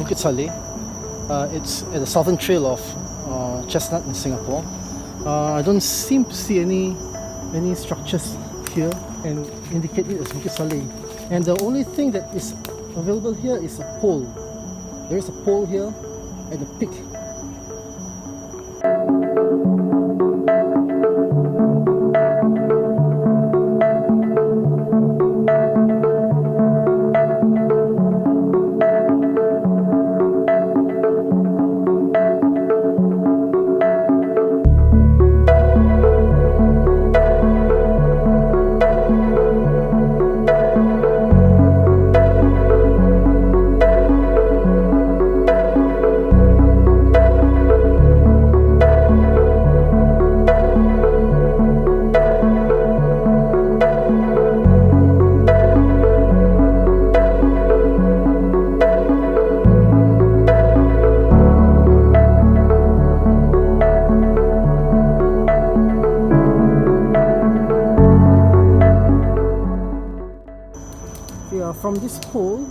Bukit Saleh. It's at the southern trail of Chestnut in Singapore. I don't seem to see any structures here and indicate it as Bukit Saleh. And the only thing that is available here is a pole. There is a pole here at the peak. From this pole,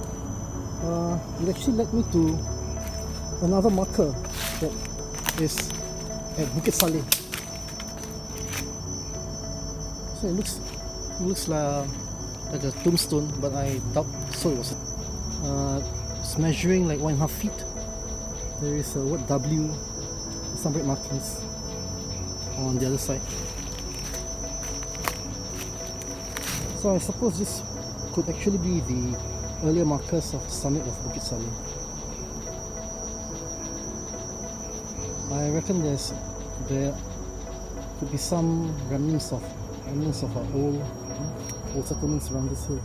it actually led me to another marker that is at Bukit Saleh. So it looks like a tombstone, but I doubt so. It's measuring like 1.5 feet. There is a word W, some red markings on the other side. So I suppose this could actually be the earlier markers of the summit of Bukit Saleh. I reckon there could be some remnants of our old settlements around this hill.